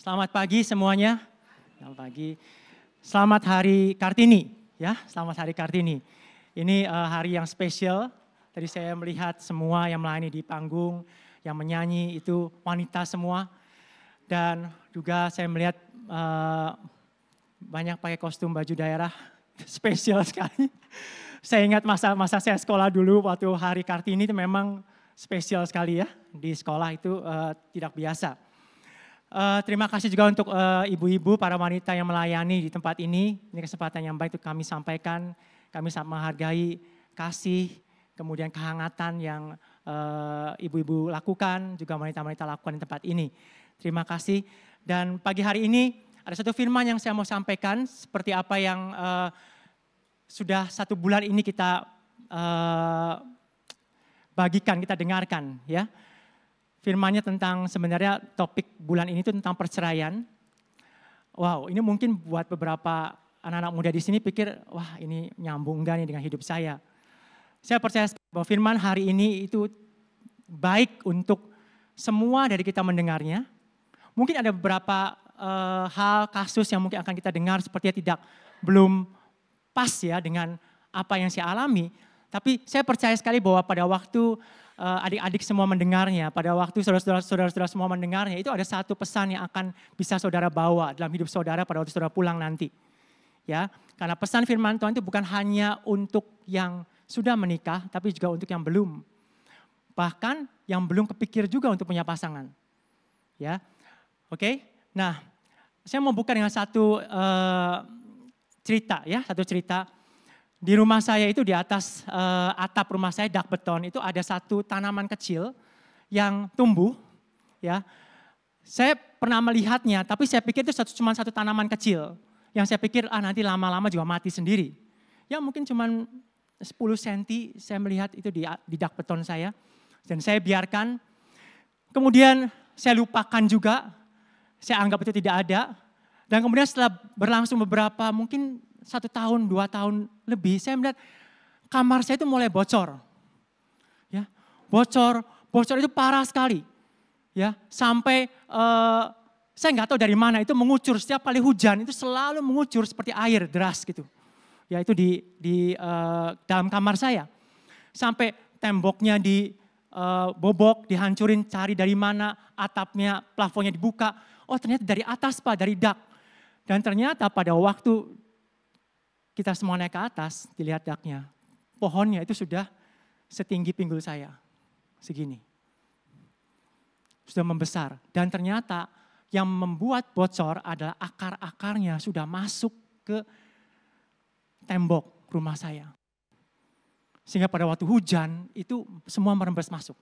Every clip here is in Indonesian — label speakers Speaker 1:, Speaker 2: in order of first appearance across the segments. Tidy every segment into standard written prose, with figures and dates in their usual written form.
Speaker 1: Selamat pagi semuanya. Selamat pagi. Selamat Hari Kartini, ya. Selamat Hari Kartini. Ini hari yang spesial. Tadi saya melihat semua yang melayani di panggung, yang menyanyi itu wanita semua. Dan juga saya melihat banyak pakai kostum baju daerah, spesial sekali. Saya ingat masa saya sekolah dulu waktu Hari Kartini itu memang spesial sekali ya. Di sekolah itu tidak biasa. Terima kasih juga untuk ibu-ibu, para wanita yang melayani di tempat ini. Ini kesempatan yang baik untuk kami sampaikan. Kami sangat menghargai kasih, kemudian kehangatan yang ibu-ibu lakukan, juga wanita-wanita lakukan di tempat ini. Terima kasih. Dan pagi hari ini ada satu firman yang saya mau sampaikan, seperti apa yang sudah 1 bulan ini kita bagikan, kita dengarkan, ya. Firmannya tentang sebenarnya topik bulan ini itu tentang perceraian. Wow, ini mungkin buat beberapa anak-anak muda di sini pikir, wah ini nyambung enggak nih dengan hidup saya. Saya percaya bahwa firman hari ini itu baik untuk semua dari kita mendengarnya. Mungkin ada beberapa hal, kasus yang mungkin akan kita dengar sepertinya belum pas ya dengan apa yang saya alami. Tapi saya percaya sekali bahwa pada waktu adik-adik semua mendengarnya, pada waktu saudara-saudara semua mendengarnya, itu ada satu pesan yang akan bisa saudara bawa dalam hidup saudara pada waktu saudara pulang nanti. Ya, karena pesan firman Tuhan itu bukan hanya untuk yang sudah menikah, tapi juga untuk yang belum. Bahkan yang belum kepikir juga untuk punya pasangan. Ya, oke. Nah, saya mau buka dengan satu cerita ya, satu cerita. Di rumah saya itu di atas atap rumah saya dak beton itu ada satu tanaman kecil yang tumbuh ya. Saya pernah melihatnya tapi saya pikir itu cuma satu tanaman kecil yang saya pikir nanti lama-lama juga mati sendiri. Ya mungkin cuma 10 cm saya melihat itu di dak beton saya dan saya biarkan. Kemudian saya lupakan juga, saya anggap itu tidak ada. Dan kemudian setelah berlangsung beberapa mungkin 1 tahun, 2 tahun lebih, saya melihat kamar saya itu mulai bocor. Ya, bocor itu parah sekali. Ya, sampai saya nggak tahu dari mana itu mengucur, setiap kali hujan itu selalu mengucur seperti air deras gitu. Ya itu di dalam kamar saya. Sampai temboknya dibobok, dihancurin, cari dari mana, atapnya, plafonnya dibuka. Oh ternyata dari atas Pak, dari dak. Dan ternyata pada waktu kita semua naik ke atas, dilihat daknya. Pohonnya itu sudah setinggi pinggul saya. Segini. Sudah membesar. Dan ternyata yang membuat bocor adalah akar-akarnya sudah masuk ke tembok rumah saya. Sehingga pada waktu hujan itu semua merembes masuk.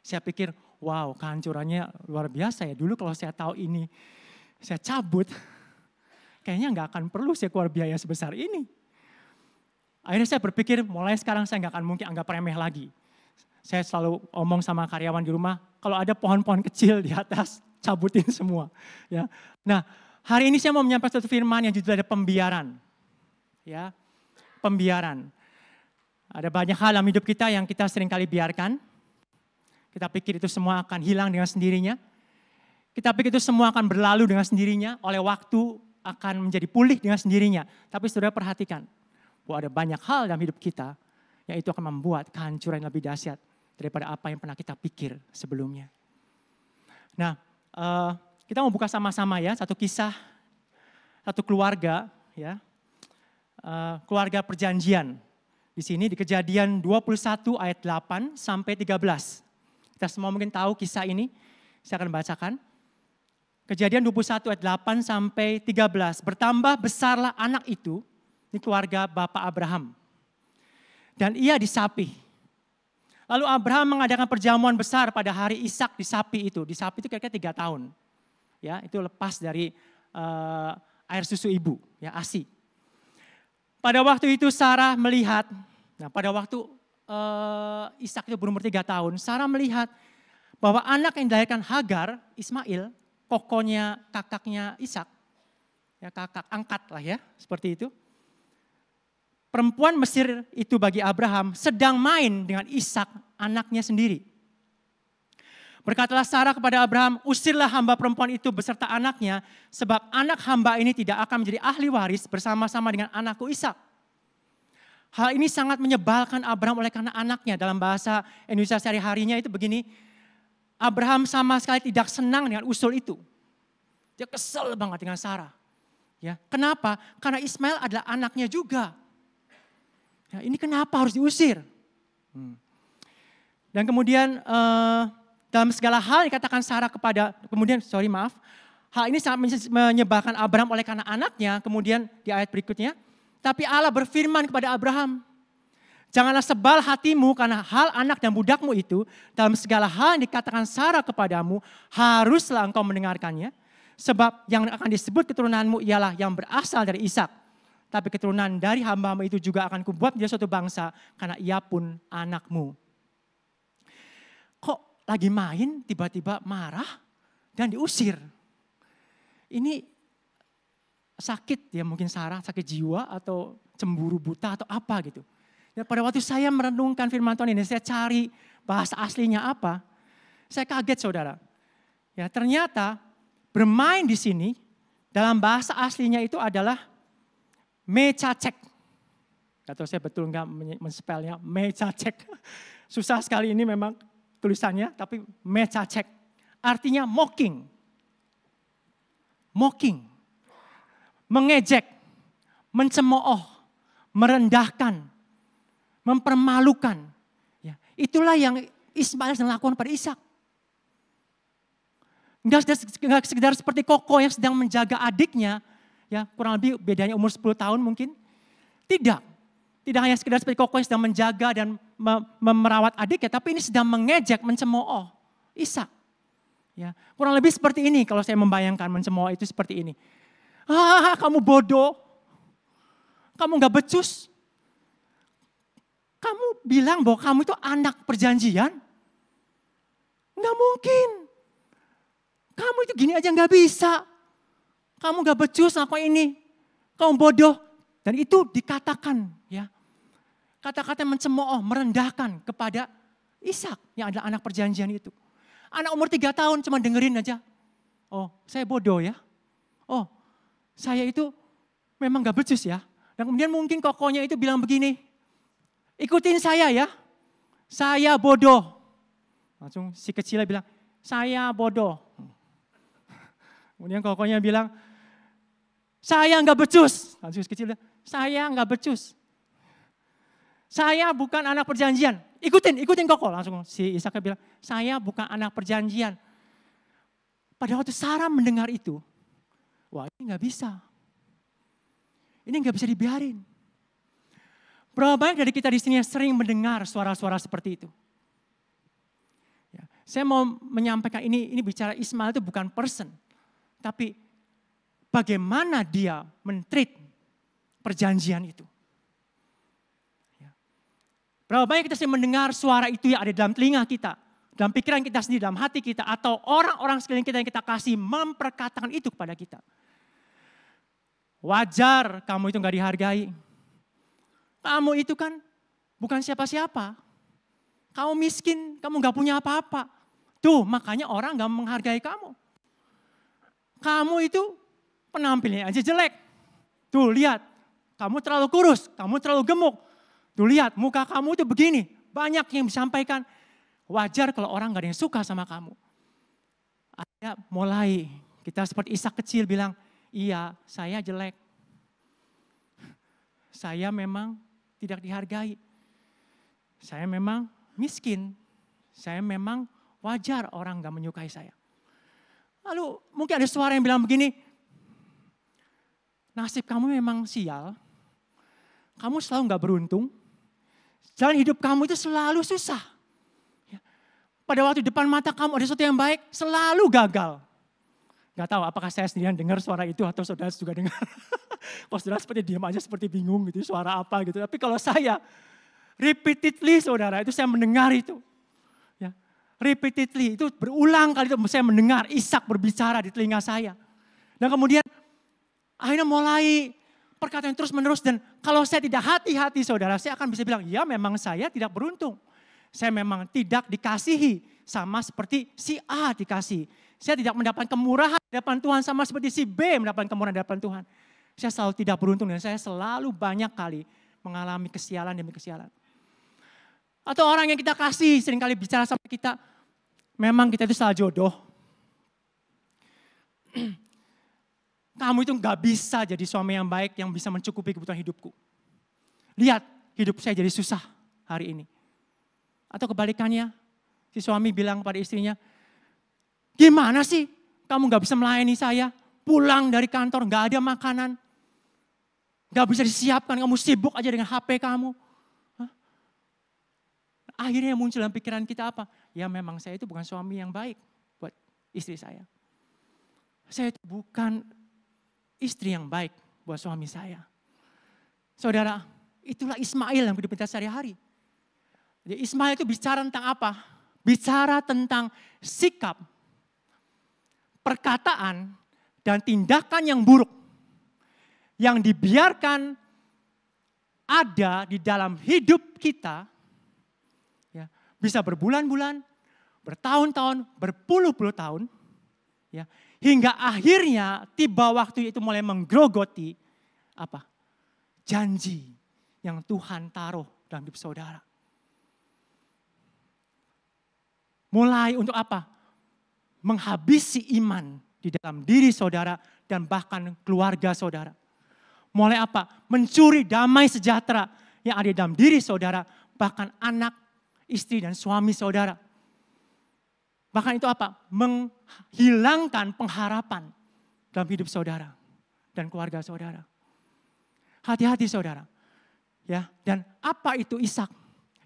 Speaker 1: Saya pikir, wow kehancurannya luar biasa ya. Dulu kalau saya tahu ini, saya cabut. Kayaknya nggak akan perlu saya keluar biaya sebesar ini. Akhirnya saya berpikir mulai sekarang saya nggak akan mungkin anggap remeh lagi. Saya selalu omong sama karyawan di rumah, kalau ada pohon-pohon kecil di atas, cabutin semua. Ya. Nah, hari ini saya mau menyampaikan satu firman yang judulnya ada pembiaran. Ya, pembiaran. Ada banyak hal dalam hidup kita yang kita seringkali biarkan. Kita pikir itu semua akan hilang dengan sendirinya. Kita pikir itu semua akan berlalu dengan sendirinya oleh waktu, akan menjadi pulih dengan sendirinya. Tapi saudara perhatikan bahwa ada banyak hal dalam hidup kita yang itu akan membuat kehancuran yang lebih dahsyat daripada apa yang pernah kita pikir sebelumnya. Nah, kita mau buka sama-sama ya satu kisah, satu keluarga ya, keluarga perjanjian. Di sini di Kejadian 21 ayat 8 sampai 13. Kita semua mungkin tahu kisah ini, saya akan bacakan. Kejadian 21 ayat 8 sampai 13. Bertambah besarlah anak itu, ini keluarga Bapak Abraham. Dan ia disapi. Lalu Abraham mengadakan perjamuan besar pada hari Ishak disapi itu. Disapi itu kira-kira 3 tahun. Ya, itu lepas dari air susu ibu, ya ASI. Pada waktu itu Sarah melihat, nah pada waktu Ishak itu berumur 3 tahun, Sarah melihat bahwa anak yang dilahirkan Hagar, Ismail, kokonya kakaknya Ishak, ya kakak angkat lah ya, seperti itu. Perempuan Mesir itu bagi Abraham sedang main dengan Ishak anaknya sendiri. Berkatalah Sarah kepada Abraham, usirlah hamba perempuan itu beserta anaknya, sebab anak hamba ini tidak akan menjadi ahli waris bersama-sama dengan anakku Ishak. Hal ini sangat menyebalkan Abraham oleh karena anaknya. Dalam bahasa Indonesia sehari-harinya itu begini, Abraham sama sekali tidak senang dengan usul itu. Dia kesel banget dengan Sarah. Ya, kenapa? Karena Ismail adalah anaknya juga. Ya, ini kenapa harus diusir? Dan kemudian dalam segala hal dikatakan Sarah kepada, hal ini sangat menyebalkan Abraham oleh karena anaknya. Kemudian di ayat berikutnya, tapi Allah berfirman kepada Abraham, janganlah sebal hatimu karena hal anak dan budakmu itu, dalam segala hal yang dikatakan Sarah kepadamu, haruslah engkau mendengarkannya. Sebab yang akan disebut keturunanmu ialah yang berasal dari Ishak. Tapi keturunan dari hamba-hamba itu juga akan kubuat menjadi suatu bangsa, karena ia pun anakmu. Kok lagi main tiba-tiba marah dan diusir? Ini sakit ya mungkin Sarah, sakit jiwa atau cemburu buta atau apa gitu. Dan pada waktu saya merenungkan firman Tuhan ini, saya cari bahasa aslinya apa, saya kaget saudara. Ya ternyata bermain di sini dalam bahasa aslinya itu adalah mecacek. Gak tahu saya betul nggak men-spellnya mecacek. Susah sekali ini memang tulisannya, tapi mecacek. Artinya mocking. Mocking. Mengejek, mencemooh, merendahkan, mempermalukan. Ya, itulah yang Ismail sedang lakukan pada Ishak. Enggak sekedar seperti Koko yang sedang menjaga adiknya, ya kurang lebih bedanya umur 10 tahun mungkin. Tidak hanya sekedar seperti Koko yang sedang menjaga dan merawat adiknya, tapi ini sedang mengejek, mencemooh Ishak. Ya, kurang lebih seperti ini kalau saya membayangkan mencemooh itu seperti ini. Kamu bodoh, kamu gak becus. Kamu bilang bahwa kamu itu anak perjanjian? Gak mungkin. Kamu itu gini aja gak bisa. Kamu gak becus apa ini. Kamu bodoh. Dan itu dikatakan ya. Kata-kata mencemooh, merendahkan kepada Ishak yang adalah anak perjanjian itu. Anak umur 3 tahun cuma dengerin aja. Oh saya bodoh ya. Oh saya itu memang gak becus ya. Dan kemudian mungkin kokonya itu bilang begini, ikutin saya ya, saya bodoh. Langsung si kecilnya bilang, saya bodoh. Kemudian kokonya bilang, saya gak becus. Langsung si kecil bilang, saya gak becus. Saya bukan anak perjanjian, ikutin koko. Langsung si Ishak bilang, saya bukan anak perjanjian. Pada waktu Sarah mendengar itu, wah ini gak bisa. Ini gak bisa dibiarin. Berapa banyak dari kita di sini yang sering mendengar suara-suara seperti itu. Ya, saya mau menyampaikan ini bicara Ismail itu bukan person. Tapi bagaimana dia men-treat perjanjian itu. Ya. Berapa banyak kita sering mendengar suara itu yang ada dalam telinga kita. Dalam pikiran kita sendiri, dalam hati kita. Atau orang-orang sekeliling kita yang kita kasih memperkatakan itu kepada kita. Wajar kamu itu gak dihargai. Kamu itu kan bukan siapa-siapa. Kamu miskin, kamu gak punya apa-apa. Tuh makanya orang gak menghargai kamu. Kamu itu penampilannya aja jelek. Tuh lihat, kamu terlalu kurus, kamu terlalu gemuk. Tuh lihat, muka kamu itu begini. Banyak yang disampaikan. Wajar kalau orang gak ada yang suka sama kamu. Ada mulai, kita seperti Ishak kecil bilang, iya, saya jelek. Saya memang tidak dihargai. Saya memang miskin. Saya memang wajar orang gak menyukai saya. Lalu mungkin ada suara yang bilang begini, nasib kamu memang sial. Kamu selalu gak beruntung. Jalan hidup kamu itu selalu susah. Pada waktu depan mata kamu ada sesuatu yang baik, selalu gagal. Gak tahu apakah saya sendirian dengar suara itu atau saudara juga dengar. Kalau saudara seperti diam aja seperti bingung gitu, suara apa gitu. Tapi kalau saya repeatedly saudara itu saya mendengar itu. Ya, repeatedly itu berulang kali itu saya mendengar Ishak berbicara di telinga saya. Dan kemudian akhirnya mulai perkataan terus menerus dan kalau saya tidak hati-hati saudara, saya akan bisa bilang, ya memang saya tidak beruntung. Saya memang tidak dikasihi sama seperti si A dikasihi. Saya tidak mendapatkan kemurahan di hadapan Tuhan sama seperti si B mendapatkan kemurahan di hadapan Tuhan. Saya selalu tidak beruntung dan saya selalu banyak kali mengalami kesialan demi kesialan. Atau orang yang kita kasih seringkali bicara sama kita, memang kita itu salah jodoh. Kamu itu gak bisa jadi suami yang baik yang bisa mencukupi kebutuhan hidupku. Lihat, hidup saya jadi susah hari ini. Atau kebalikannya, si suami bilang pada istrinya, gimana sih kamu gak bisa melayani saya? Pulang dari kantor gak ada makanan. Gak bisa disiapkan, kamu sibuk aja dengan HP kamu. Hah? Akhirnya yang muncul dalam pikiran kita apa? Ya memang saya itu bukan suami yang baik buat istri saya. Saya itu bukan istri yang baik buat suami saya. Saudara, itulah Ismail yang hidup kita sehari-hari. Jadi Ismail itu bicara tentang apa? Bicara tentang sikap, perkataan, dan tindakan yang buruk. Yang dibiarkan ada di dalam hidup kita. Ya, bisa berbulan-bulan, bertahun-tahun, berpuluh-puluh tahun. Ya, hingga akhirnya tiba waktu itu mulai menggerogoti apa? Janji yang Tuhan taruh dalam hidup saudara. Mulai untuk apa? Menghabisi iman di dalam diri saudara dan bahkan keluarga saudara. Mulai apa? Mencuri damai sejahtera yang ada dalam diri saudara, bahkan anak, istri dan suami saudara. Bahkan itu apa? Menghilangkan pengharapan dalam hidup saudara dan keluarga saudara. Hati-hati saudara. Ya, dan apa itu Ishak?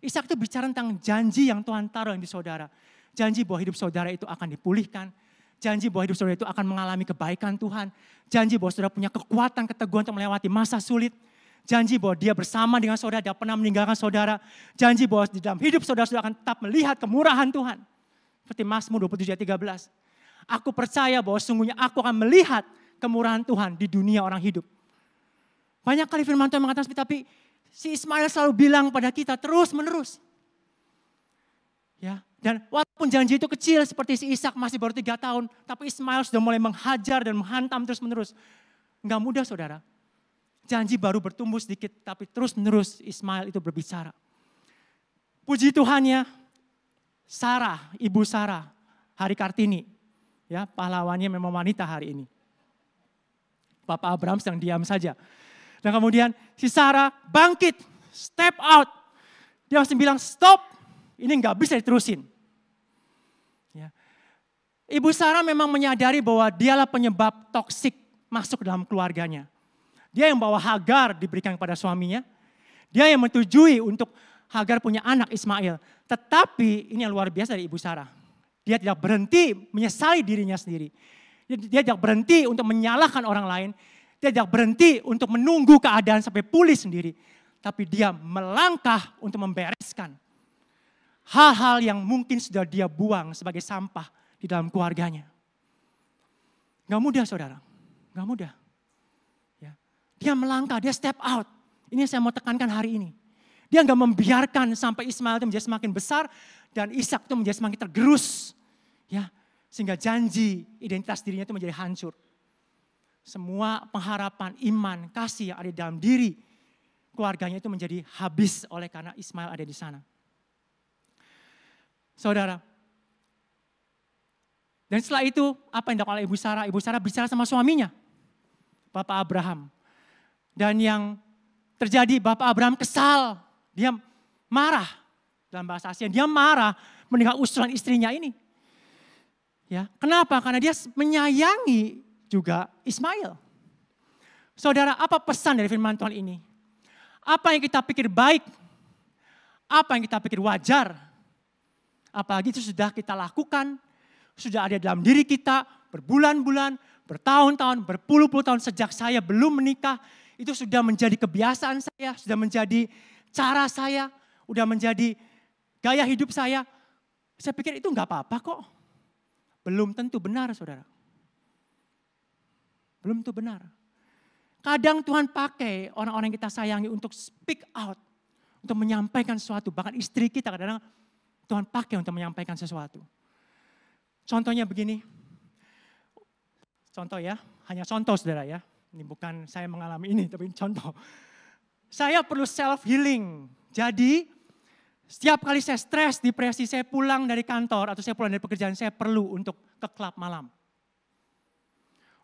Speaker 1: Ishak itu bicara tentang janji yang Tuhan taruh di saudara. Janji bahwa hidup saudara itu akan dipulihkan. Janji bahwa hidup saudara itu akan mengalami kebaikan Tuhan. Janji bahwa saudara punya kekuatan, keteguhan untuk melewati masa sulit. Janji bahwa dia bersama dengan saudara, dia pernah meninggalkan saudara. Janji bahwa di dalam hidup saudara akan tetap melihat kemurahan Tuhan. Seperti Mazmur 27:13. Aku percaya bahwa sungguhnya aku akan melihat kemurahan Tuhan di dunia orang hidup. Banyak kali firman Tuhan mengatakan seperti, tapi si Ismail selalu bilang pada kita terus menerus. Ya, dan walaupun janji itu kecil seperti si Ishak masih baru 3 tahun. Tapi Ismail sudah mulai menghajar dan menghantam terus menerus. Enggak mudah saudara. Janji baru bertumbuh sedikit tapi terus menerus Ismail itu berbicara. Puji Tuhannya, Sarah, Ibu Sarah, Hari Kartini. Ya, pahlawannya memang wanita hari ini. Bapak Abraham sedang diam saja. Dan kemudian si Sarah bangkit, step out. Dia langsung bilang stop. Ini nggak bisa diterusin. Ya. Ibu Sarah memang menyadari bahwa dialah penyebab toksik masuk dalam keluarganya. Dia yang bawa Hagar diberikan kepada suaminya. Dia yang menyetujui untuk Hagar punya anak Ismail. Tetapi ini yang luar biasa dari Ibu Sarah. Dia tidak berhenti menyesali dirinya sendiri. Dia tidak berhenti untuk menyalahkan orang lain. Dia tidak berhenti untuk menunggu keadaan sampai pulih sendiri. Tapi dia melangkah untuk membereskan hal-hal yang mungkin sudah dia buang sebagai sampah di dalam keluarganya. Gak mudah saudara, gak mudah. Ya. Dia melangkah, dia step out. Ini yang saya mau tekankan hari ini. Dia gak membiarkan sampai Ismail itu menjadi semakin besar dan Ishak itu menjadi semakin tergerus. Ya, sehingga janji identitas dirinya itu menjadi hancur. Semua pengharapan, iman, kasih yang ada di dalam diri keluarganya itu menjadi habis oleh karena Ismail ada di sana. Saudara, dan setelah itu apa yang dilakukan oleh Ibu Sarah? Ibu Sarah bicara sama suaminya, Bapak Abraham. Dan yang terjadi Bapak Abraham kesal, dia marah dalam bahasa Asia, dia marah mendengar usulan istrinya ini. Ya, kenapa? Karena dia menyayangi juga Ismail. Saudara, apa pesan dari firman Tuhan ini? Apa yang kita pikir baik, apa yang kita pikir wajar, apalagi itu sudah kita lakukan, sudah ada dalam diri kita berbulan-bulan, bertahun-tahun, berpuluh-puluh tahun sejak saya belum menikah. Itu sudah menjadi kebiasaan saya, sudah menjadi cara saya, sudah menjadi gaya hidup saya. Saya pikir itu enggak apa-apa kok. Belum tentu benar saudara. Belum tentu benar. Kadang Tuhan pakai orang-orang yang kita sayangi untuk speak out. Untuk menyampaikan sesuatu, bahkan istri kita kadang-kadang Tuhan pakai untuk menyampaikan sesuatu. Contohnya begini. Contoh ya, hanya contoh saudara ya. Ini bukan saya mengalami ini, tapi contoh. Saya perlu self-healing. Jadi setiap kali saya stres, depresi, saya pulang dari kantor atau saya pulang dari pekerjaan, saya perlu untuk ke klub malam.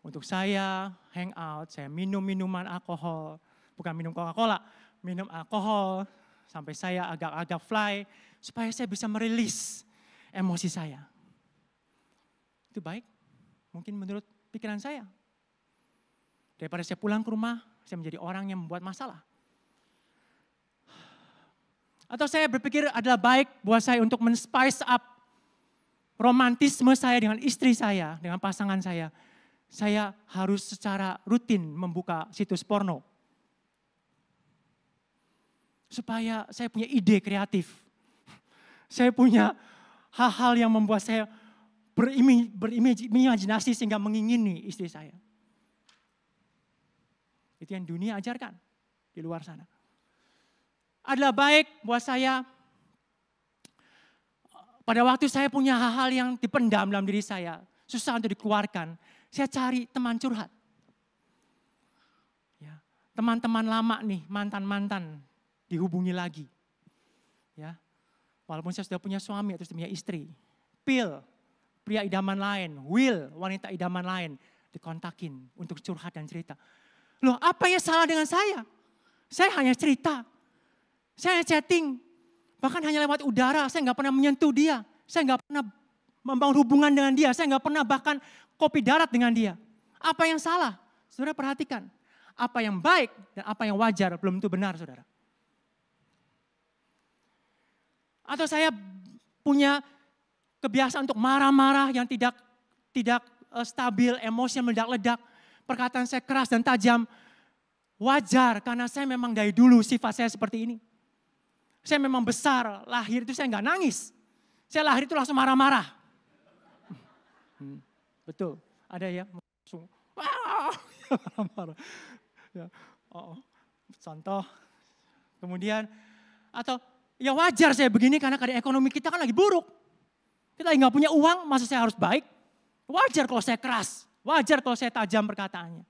Speaker 1: Untuk saya hang out, saya minum minuman alkohol. Bukan minum Coca-Cola, minum alkohol. Sampai saya agak-agak fly, supaya saya bisa merilis emosi saya. Itu baik, mungkin menurut pikiran saya. Daripada saya pulang ke rumah, saya menjadi orang yang membuat masalah. Atau saya berpikir adalah baik buat saya untuk men-spice up romantisme saya dengan istri saya, dengan pasangan saya. Saya harus secara rutin membuka situs porno. Supaya saya punya ide kreatif. Saya punya hal-hal yang membuat saya berimajinasi sehingga mengingini istri saya. Itu yang dunia ajarkan di luar sana. Adalah baik buat saya pada waktu saya punya hal-hal yang dipendam dalam diri saya, susah untuk dikeluarkan, saya cari teman curhat. Ya, teman-teman lama nih, mantan-mantan dihubungi lagi. Ya, walaupun saya sudah punya suami atau sudah punya istri, pria idaman lain, wanita idaman lain, dikontakin untuk curhat dan cerita. Loh, apa yang salah dengan saya? Saya hanya cerita. Saya chatting, bahkan hanya lewat udara, saya nggak pernah menyentuh dia. Saya nggak pernah membangun hubungan dengan dia, saya nggak pernah bahkan kopi darat dengan dia. Apa yang salah? Saudara perhatikan, apa yang baik dan apa yang wajar belum tentu benar, saudara. Atau saya punya kebiasaan untuk marah-marah yang tidak stabil, emosi yang meledak-ledak, perkataan saya keras dan tajam. Wajar karena saya memang dari dulu sifat saya seperti ini. Saya memang besar, lahir itu saya nggak nangis. Saya lahir itu langsung marah-marah. Betul, ada ya langsung marah-marah. Ya, contoh, kemudian atau ya wajar saya begini karena keadaan ekonomi kita kan lagi buruk. Kita lagi nggak punya uang, masa saya harus baik? Wajar kalau saya keras, wajar kalau saya tajam perkataannya.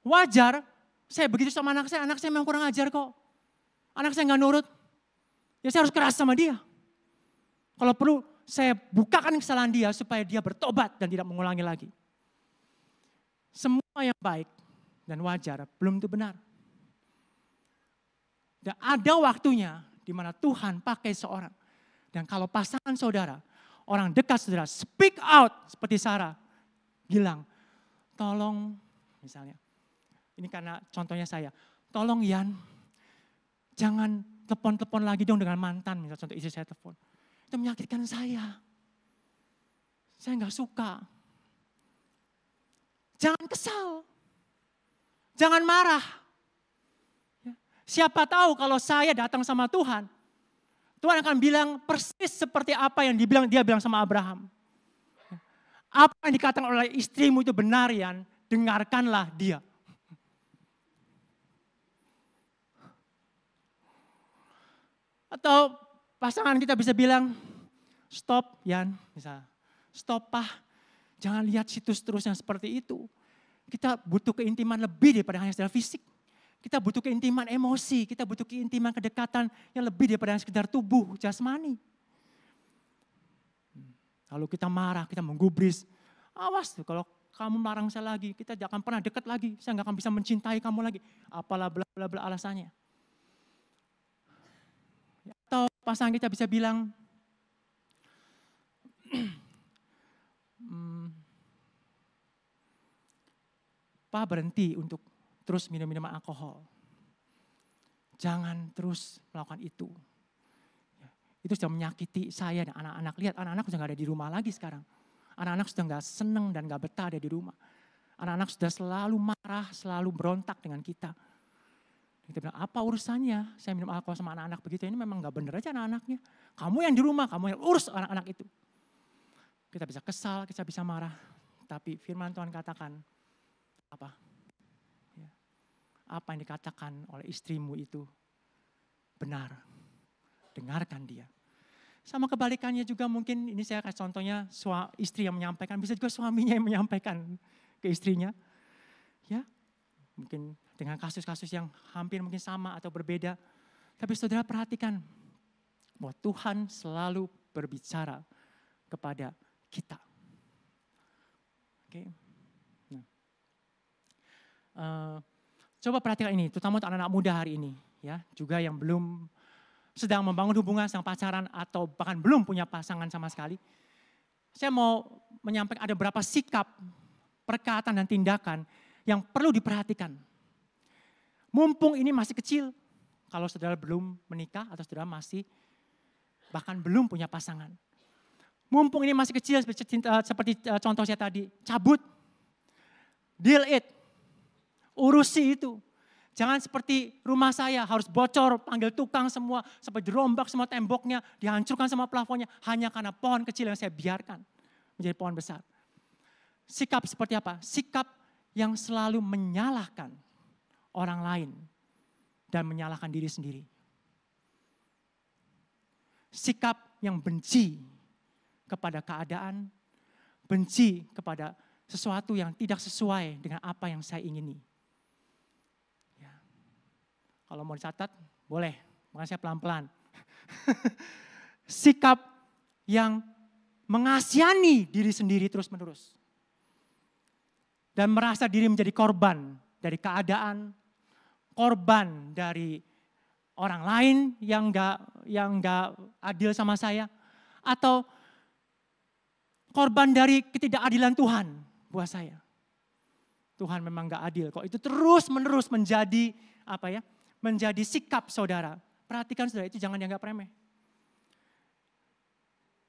Speaker 1: Wajar saya begitu sama anak saya memang kurang ajar kok. Anak saya nggak nurut, ya saya harus keras sama dia. Kalau perlu saya bukakan kesalahan dia supaya dia bertobat dan tidak mengulangi lagi. Semua yang baik dan wajar belum tentu benar. Dan ada waktunya di mana Tuhan pakai seorang. Dan kalau pasangan saudara, orang dekat saudara, speak out seperti Sarah. Bilang, tolong misalnya, ini karena contohnya saya, tolong Yan, jangan telepon-telepon lagi dong dengan mantan, misalnya contoh istri saya telepon. Itu menyakitkan saya. Saya nggak suka. Jangan kesal. Jangan marah. Siapa tahu kalau saya datang sama Tuhan, Tuhan akan bilang persis seperti apa yang dia bilang sama Abraham. Apa yang dikatakan oleh istrimu itu benar, Yan, dengarkanlah dia. Atau pasangan kita bisa bilang, stop Yan, misalnya, stop Pak, jangan lihat situs terus yang seperti itu. Kita butuh keintiman lebih daripada hanya secara fisik. Kita butuh keintiman emosi, kita butuh keintiman kedekatan yang lebih daripada sekedar tubuh, jasmani. Lalu kita marah, kita menggubris. Awas tuh kalau kamu melarang saya lagi, kita tidak akan pernah dekat lagi. Saya nggak akan bisa mencintai kamu lagi. Apalah bla bla bla alasannya. Atau pasangan kita bisa bilang, Pak berhenti untuk terus minum minuman alkohol. Jangan terus melakukan itu. Itu sudah menyakiti saya dan anak-anak. Lihat anak-anak sudah gak ada di rumah lagi sekarang. Anak-anak sudah gak seneng dan gak betah ada di rumah. Anak-anak sudah selalu marah, selalu berontak dengan kita. Kita bilang, apa urusannya saya minum alkohol sama anak-anak begitu? Ini memang gak benar aja anak-anaknya. Kamu yang di rumah, kamu yang urus anak-anak itu. Kita bisa kesal, kita bisa marah. Tapi firman Tuhan katakan, apa yang dikatakan oleh istrimu itu benar. Dengarkan dia. Sama kebalikannya juga mungkin, ini saya kasih contohnya istri yang menyampaikan, bisa juga suaminya yang menyampaikan ke istrinya. Ya, mungkin dengan kasus-kasus yang hampir mungkin sama atau berbeda. Tapi saudara perhatikan bahwa Tuhan selalu berbicara kepada kita. Oke. Nah, coba perhatikan ini, terutama untuk anak-anak muda hari ini. Ya, juga yang belum sedang membangun hubungan, sedang pacaran, atau bahkan belum punya pasangan sama sekali. Saya mau menyampaikan ada beberapa sikap, perkataan dan tindakan yang perlu diperhatikan. Mumpung ini masih kecil, kalau saudara belum menikah atau saudara masih bahkan belum punya pasangan. Mumpung ini masih kecil seperti contoh saya tadi, cabut, deal it, urusi itu. Jangan seperti rumah saya harus bocor, panggil tukang semua, sampai dirombak semua temboknya, dihancurkan semua plafonnya, hanya karena pohon kecil yang saya biarkan menjadi pohon besar. Sikap seperti apa? Sikap yang selalu menyalahkan orang lain dan menyalahkan diri sendiri. Sikap yang benci kepada keadaan, benci kepada sesuatu yang tidak sesuai dengan apa yang saya ingini. Kalau mau dicatat, boleh. Makanya saya pelan-pelan. Sikap yang mengasihani diri sendiri terus-menerus. Dan merasa diri menjadi korban dari keadaan, korban dari orang lain yang enggak adil sama saya. Atau korban dari ketidakadilan Tuhan buat saya. Tuhan memang enggak adil. Kok itu terus-menerus menjadi menjadi sikap saudara. Perhatikan saudara, itu jangan dianggap remeh.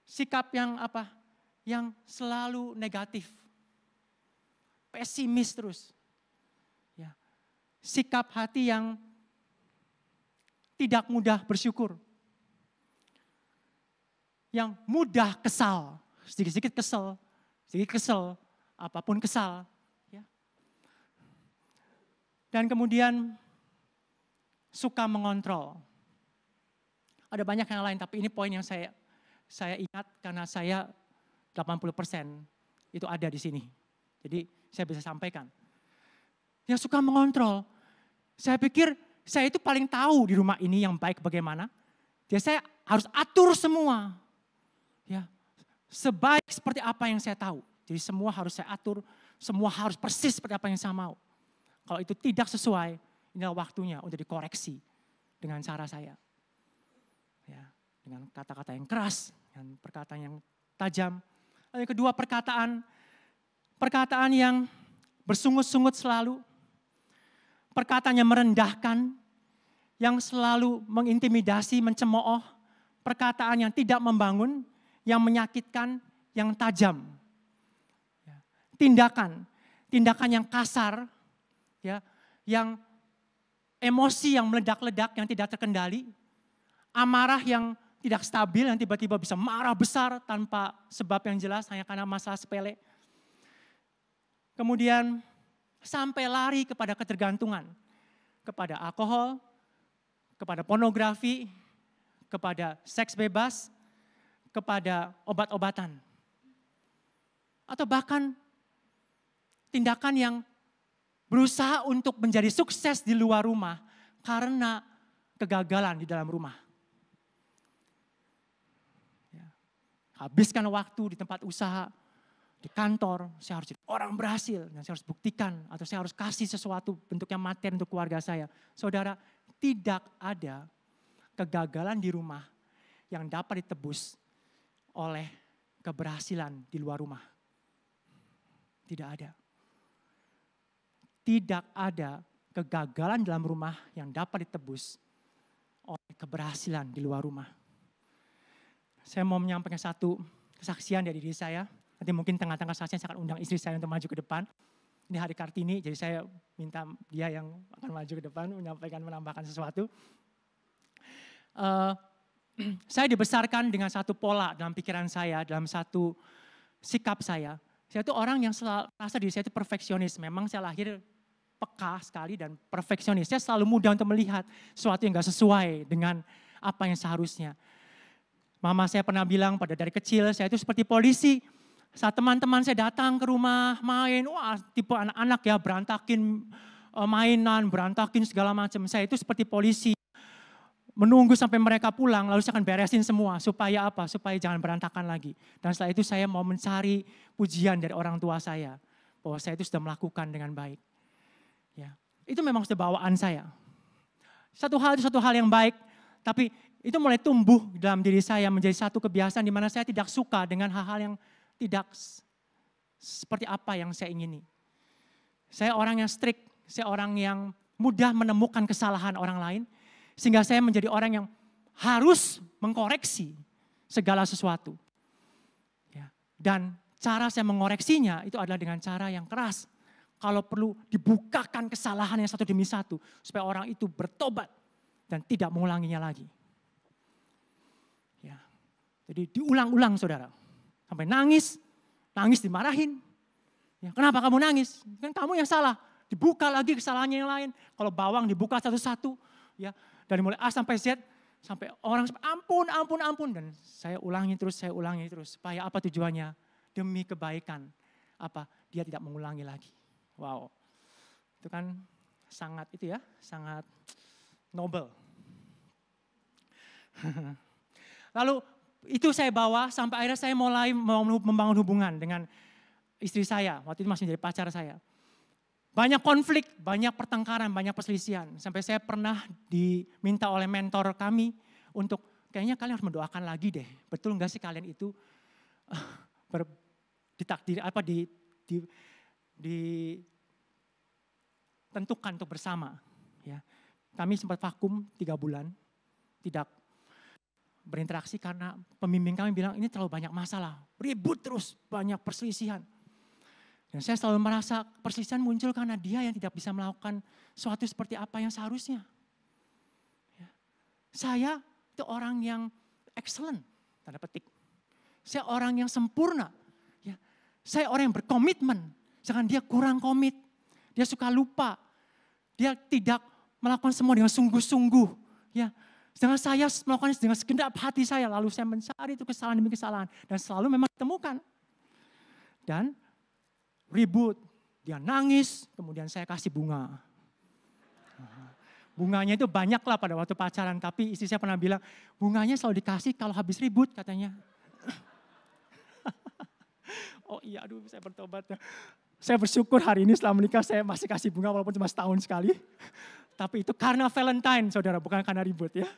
Speaker 1: Sikap yang Yang selalu negatif. Pesimis terus. Ya. Sikap hati yang tidak mudah bersyukur. Yang mudah kesal. Sedikit-sedikit kesel, apapun kesal. Ya. Dan kemudian suka mengontrol. Ada banyak yang lain, tapi ini poin yang saya ingat karena saya 80% itu ada di sini. Jadi saya bisa sampaikan. Yang suka mengontrol, saya pikir saya itu paling tahu di rumah ini yang baik bagaimana. Jadi saya harus atur semua. Ya, sebaik seperti apa yang saya tahu. Jadi semua harus saya atur, semua harus persis seperti apa yang saya mau. Kalau itu tidak sesuai, inilah waktunya untuk dikoreksi dengan cara saya. Ya, dengan kata-kata yang keras, dengan perkataan yang tajam. Lalu yang kedua, perkataan yang bersungut-sungut selalu. Perkataan yang merendahkan, yang selalu mengintimidasi, mencemooh. Perkataan yang tidak membangun, yang menyakitkan, yang tajam. Tindakan yang kasar, ya, yang emosi yang meledak-ledak, yang tidak terkendali. Amarah yang tidak stabil, yang tiba-tiba bisa marah besar tanpa sebab yang jelas, hanya karena masalah sepele. Kemudian sampai lari kepada ketergantungan. Kepada alkohol, kepada pornografi, kepada seks bebas, kepada obat-obatan. Atau bahkan tindakan yang berusaha untuk menjadi sukses di luar rumah karena kegagalan di dalam rumah. Ya. Habiskan waktu di tempat usaha, di kantor, saya harus jadi orang berhasil dan saya harus buktikan atau saya harus kasih sesuatu bentuknya materi untuk keluarga saya. Saudara, tidak ada kegagalan di rumah yang dapat ditebus oleh keberhasilan di luar rumah. Tidak ada. Tidak ada kegagalan dalam rumah yang dapat ditebus oleh keberhasilan di luar rumah. Saya mau menyampaikan satu kesaksian dari diri saya. Nanti mungkin tengah-tengah kesaksian saya akan undang istri saya untuk maju ke depan. Ini hari Kartini, jadi saya minta dia yang akan maju ke depan menambahkan sesuatu. Saya dibesarkan dengan satu pola dalam pikiran saya, dalam satu sikap saya. Saya itu orang yang selalu merasa diri saya itu perfeksionis. Memang saya lahir peka sekali dan perfeksionis. Saya selalu mudah untuk melihat sesuatu yang gak sesuai dengan apa yang seharusnya. Mama saya pernah bilang pada dari kecil saya itu seperti polisi. Saat teman-teman saya datang ke rumah main, wah tipe anak-anak ya berantakin mainan, berantakin segala macam. Saya itu seperti polisi. Menunggu sampai mereka pulang, lalu saya akan beresin semua. Supaya apa? Supaya jangan berantakan lagi. Dan setelah itu saya mau mencari pujian dari orang tua saya. Bahwa saya itu sudah melakukan dengan baik. Ya, itu memang sudah bawaan saya. Satu hal itu satu hal yang baik, tapi itu mulai tumbuh dalam diri saya menjadi satu kebiasaan di mana saya tidak suka dengan hal-hal yang tidak seperti apa yang saya ingini. Saya orang yang strict, saya orang yang mudah menemukan kesalahan orang lain, sehingga saya menjadi orang yang harus mengkoreksi segala sesuatu. Ya. Dan cara saya mengoreksinya itu adalah dengan cara yang keras. Kalau perlu dibukakan kesalahan yang satu demi satu, supaya orang itu bertobat dan tidak mengulanginya lagi. Ya. Jadi diulang-ulang saudara. Sampai nangis dimarahin. Ya, kenapa kamu nangis? Kan kamu yang salah. Dibuka lagi kesalahannya yang lain. Kalau bawang dibuka satu-satu. Ya, dari mulai A sampai Z. Sampai orang ampun. Dan saya ulangi terus. Supaya apa tujuannya? Demi kebaikan. Apa? Dia tidak mengulangi lagi. Wow. Itu kan sangat nobel. Lalu itu saya bawa sampai akhirnya saya mulai mau membangun hubungan dengan istri saya. Waktu itu masih menjadi pacar saya. Banyak konflik, banyak pertengkaran, banyak perselisihan. Sampai saya pernah diminta oleh mentor kami untuk kayaknya kalian harus mendoakan lagi deh. Betul enggak sih kalian itu ditentukan untuk bersama. Ya. Kami sempat vakum 3 bulan, tidak berinteraksi karena pembimbing kami bilang ini terlalu banyak masalah, ribut terus, banyak perselisihan. Dan saya selalu merasa perselisihan muncul karena dia yang tidak bisa melakukan sesuatu seperti apa yang seharusnya. Ya. Saya itu orang yang excellent, tanda petik. Saya orang yang sempurna. Ya. Saya orang yang berkomitmen, sedangkan dia kurang komit. Dia suka lupa, dia tidak melakukan semua dengan sungguh-sungguh. Ya. Sedangkan saya melakukannya dengan segenap hati saya, lalu saya mencari itu kesalahan demi kesalahan. Dan selalu memang ditemukan. Dan ribut, dia nangis, kemudian saya kasih bunga. Bunganya itu banyak lah pada waktu pacaran, tapi istri saya pernah bilang, bunganya selalu dikasih kalau habis ribut katanya. Oh iya, aduh saya bertobat. Saya bersyukur hari ini setelah menikah saya masih kasih bunga walaupun cuma setahun sekali. Tapi itu karena Valentine saudara, bukan karena ribut ya.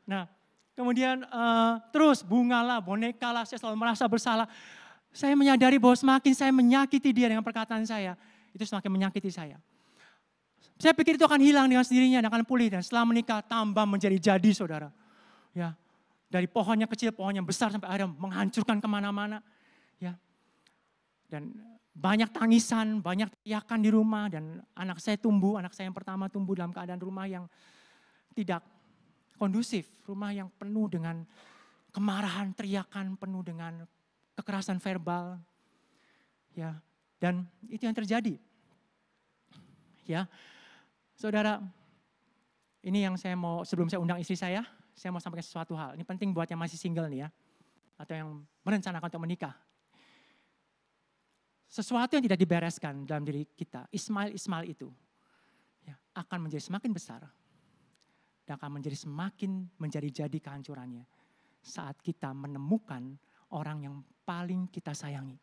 Speaker 1: Nah kemudian terus bunga lah, boneka lah, saya selalu merasa bersalah. Saya menyadari bahwa semakin saya menyakiti dia dengan perkataan saya, itu semakin menyakiti saya. Saya pikir itu akan hilang dengan sendirinya, akan pulih. Dan setelah menikah tambah menjadi jadi saudara. Ya, dari pohonnya kecil, pohonnya besar sampai akhirnya menghancurkan kemana-mana. Ya. Dan banyak tangisan, banyak teriakan di rumah. Dan anak saya yang pertama tumbuh dalam keadaan rumah yang tidak kondusif. Rumah yang penuh dengan kemarahan, teriakan, penuh dengan kekerasan verbal. Ya, dan itu yang terjadi. Ya. Saudara, ini yang saya mau, sebelum saya undang istri saya mau sampaikan sesuatu hal. Ini penting buat yang masih single nih ya, atau yang merencanakan untuk menikah. Sesuatu yang tidak dibereskan dalam diri kita, Ismail itu, ya, akan menjadi semakin besar. Dan akan semakin menjadi kehancurannya. Saat kita menemukan orang yang paling kita sayangi.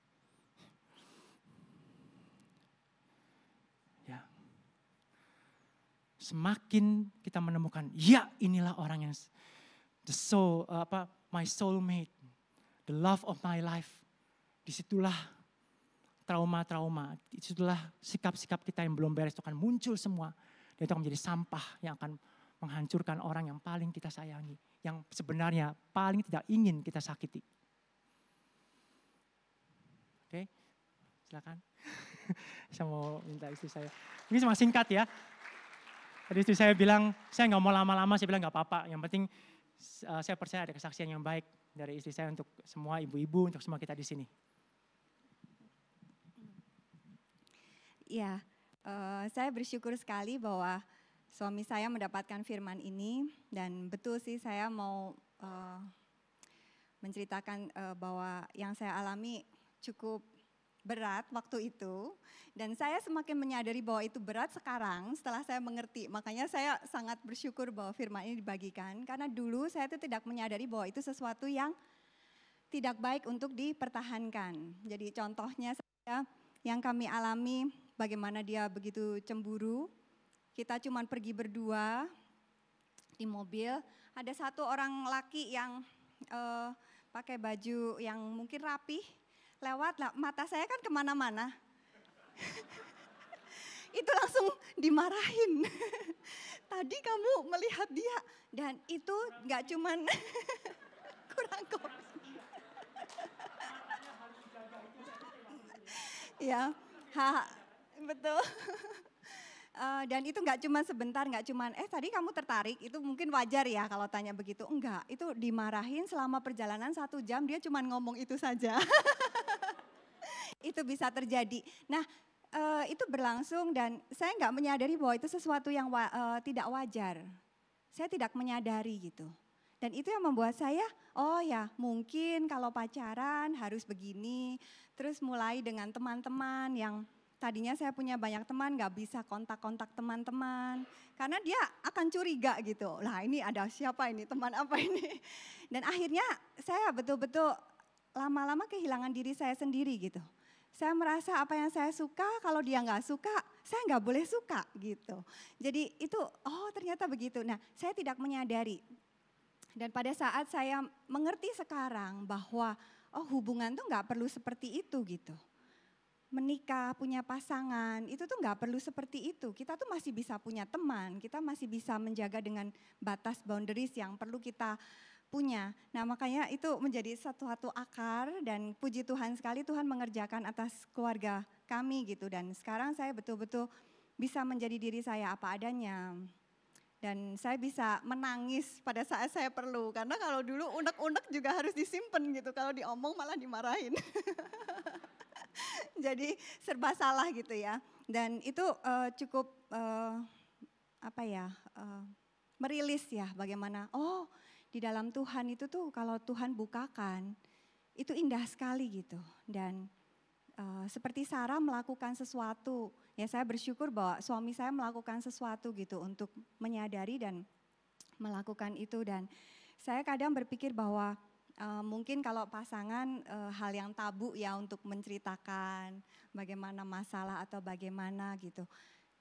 Speaker 1: Semakin kita menemukan, ya inilah orang yang my soulmate, the love of my life. Disitulah trauma-trauma, disitulah sikap-sikap kita yang belum beres itu akan muncul semua. Dan itu akan menjadi sampah yang akan menghancurkan orang yang paling kita sayangi. Yang sebenarnya paling tidak ingin kita sakiti. Oke, silakan. Saya mau minta istri saya. Ini cuma singkat ya. Tadi istri saya bilang, saya nggak mau lama-lama, saya bilang nggak apa-apa. Yang penting saya percaya ada kesaksian yang baik dari istri saya untuk semua ibu-ibu, untuk semua kita di sini.
Speaker 2: Ya, saya bersyukur sekali bahwa suami saya mendapatkan firman ini. Dan betul sih saya mau menceritakan bahwa yang saya alami cukup berat waktu itu, dan saya semakin menyadari bahwa itu berat sekarang setelah saya mengerti. Makanya saya sangat bersyukur bahwa firman ini dibagikan, karena dulu saya itu tidak menyadari bahwa itu sesuatu yang tidak baik untuk dipertahankan. Jadi contohnya saya yang kami alami, bagaimana dia begitu cemburu, kita cuma pergi berdua di mobil, ada satu orang laki yang pakai baju yang mungkin rapih, lewat, mata saya kan kemana-mana. Itu langsung dimarahin. Tadi kamu melihat dia, dan itu gak cuman kurang kopi. Ya, betul. Dan itu nggak cuma sebentar, nggak cuma tadi kamu tertarik, itu mungkin wajar ya kalau tanya begitu. Enggak, itu dimarahin selama perjalanan 1 jam, dia cuma ngomong itu saja. Itu bisa terjadi. Nah, itu berlangsung dan saya nggak menyadari bahwa itu sesuatu yang tidak wajar. Saya tidak menyadari gitu. Dan itu yang membuat saya, oh ya mungkin kalau pacaran harus begini. Terus mulai dengan teman-teman yang tadinya saya punya banyak teman, gak bisa kontak-kontak teman-teman. Karena dia akan curiga gitu, lah ini ada siapa ini, teman apa ini. Dan akhirnya saya betul-betul lama-lama kehilangan diri saya sendiri gitu. Saya merasa apa yang saya suka, kalau dia gak suka, saya gak boleh suka gitu. Jadi itu, oh ternyata begitu. Nah saya tidak menyadari. Dan pada saat saya mengerti sekarang bahwa oh hubungan tuh gak perlu seperti itu gitu. Menikah, punya pasangan, itu tuh gak perlu seperti itu. Kita tuh masih bisa punya teman, kita masih bisa menjaga dengan batas boundaries yang perlu kita punya. Nah makanya itu menjadi satu akar dan puji Tuhan sekali Tuhan mengerjakan atas keluarga kami gitu. Dan sekarang saya betul-betul bisa menjadi diri saya apa adanya. Dan saya bisa menangis pada saat saya perlu. Karena kalau dulu unek-unek juga harus disimpan gitu, kalau diomong malah dimarahin. Jadi serba salah gitu ya. Dan itu cukup merilis ya bagaimana, oh di dalam Tuhan itu tuh kalau Tuhan bukakan, itu indah sekali gitu. Dan seperti Sarah melakukan sesuatu, ya saya bersyukur bahwa suami saya melakukan sesuatu gitu untuk menyadari dan melakukan itu. Dan saya kadang berpikir bahwa mungkin kalau pasangan hal yang tabu ya untuk menceritakan bagaimana masalah atau bagaimana gitu.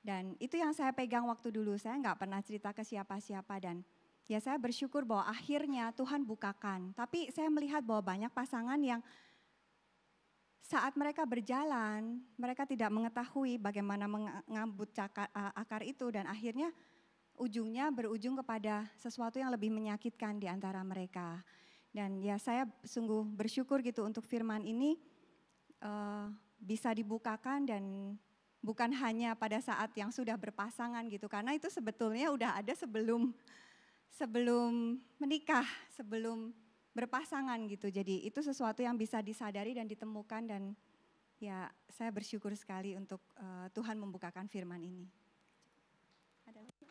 Speaker 2: Dan itu yang saya pegang waktu dulu, saya nggak pernah cerita ke siapa-siapa dan ya saya bersyukur bahwa akhirnya Tuhan bukakan. Tapi saya melihat bahwa banyak pasangan yang saat mereka berjalan, mereka tidak mengetahui bagaimana mengambut akar itu dan akhirnya ujungnya berujung kepada sesuatu yang lebih menyakitkan di antara mereka. Dan ya saya sungguh bersyukur gitu untuk firman ini bisa dibukakan dan bukan hanya pada saat yang sudah berpasangan gitu. Karena itu sebetulnya udah ada sebelum menikah, sebelum berpasangan gitu. Jadi itu sesuatu yang bisa disadari dan ditemukan dan ya saya bersyukur sekali untuk Tuhan membukakan firman ini. Ada lagi?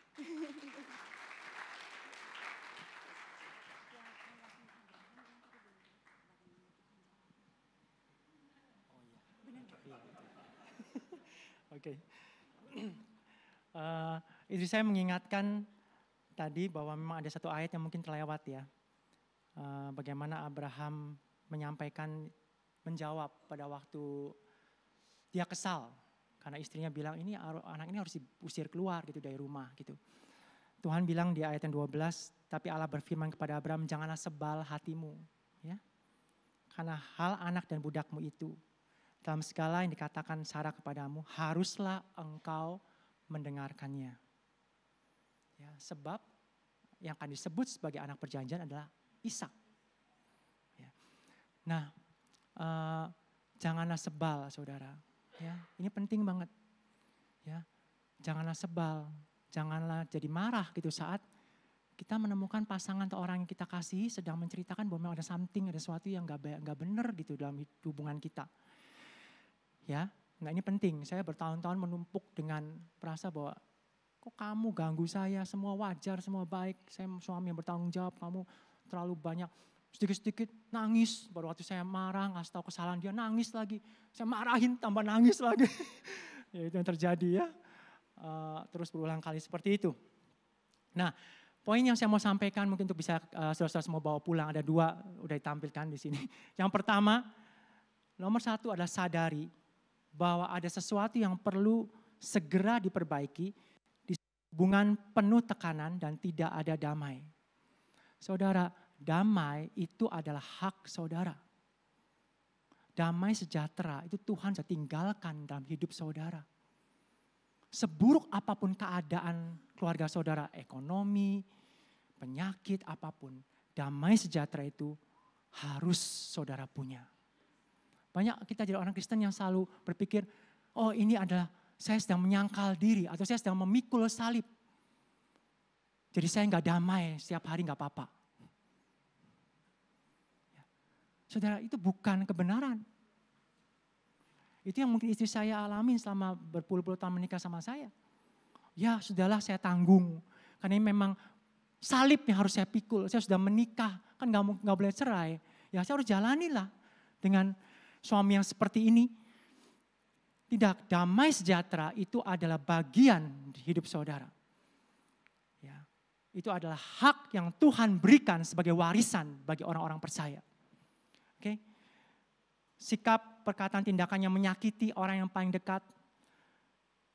Speaker 1: Oke. Itu saya mengingatkan tadi bahwa memang ada satu ayat yang mungkin terlewat ya. Bagaimana Abraham menjawab pada waktu dia kesal karena istrinya bilang ini anak ini harus diusir keluar gitu dari rumah gitu. Tuhan bilang di ayat yang 12, tapi Allah berfirman kepada Abraham, janganlah sebal hatimu ya. Karena hal anak dan budakmu itu dalam segala yang dikatakan Sarah kepadamu haruslah engkau mendengarkannya. Ya, sebab yang akan disebut sebagai anak perjanjian adalah Ishak. Ya. Nah, janganlah sebal, saudara. Ya, ini penting banget. Ya, janganlah sebal, janganlah jadi marah gitu saat kita menemukan pasangan atau orang yang kita kasih sedang menceritakan bahwa ada sesuatu yang nggak benar gitu dalam hubungan kita. Ya, nah ini penting. Saya bertahun-tahun menumpuk dengan perasa bahwa kok kamu ganggu saya, semua wajar, semua baik. Saya suami yang bertanggung jawab, kamu terlalu banyak sedikit-sedikit nangis. Baru waktu saya marah, ngasih tahu kesalahan dia nangis lagi. Saya marahin tambah nangis lagi. Ya, itu yang terjadi ya. Terus berulang kali seperti itu. Nah, poin yang saya mau sampaikan mungkin untuk bisa saudara-saudara semua bawa pulang. Ada 2 udah ditampilkan di sini. Yang pertama, nomor 1 adalah sadari bahwa ada sesuatu yang perlu segera diperbaiki di hubungan penuh tekanan dan tidak ada damai. Saudara, damai itu adalah hak saudara. Damai sejahtera itu Tuhan sudah tinggalkan dalam hidup saudara. Seburuk apapun keadaan keluarga saudara, ekonomi, penyakit apapun, damai sejahtera itu harus saudara punya. Banyak kita jadi orang Kristen yang selalu berpikir, oh ini adalah saya sedang menyangkal diri atau saya sedang memikul salib. Jadi saya nggak damai setiap hari nggak apa-apa. Saudara, itu bukan kebenaran. Itu yang mungkin istri saya alami selama berpuluh-puluh tahun menikah sama saya. Ya sudahlah saya tanggung. Karena ini memang salib yang harus saya pikul. Saya sudah menikah, kan nggak boleh cerai. Ya saya harus jalanilah dengan suami yang seperti ini. Tidak, damai sejahtera itu adalah bagian hidup saudara. Ya, itu adalah hak yang Tuhan berikan sebagai warisan bagi orang-orang percaya. Oke, sikap, perkataan, tindakan yang menyakiti orang yang paling dekat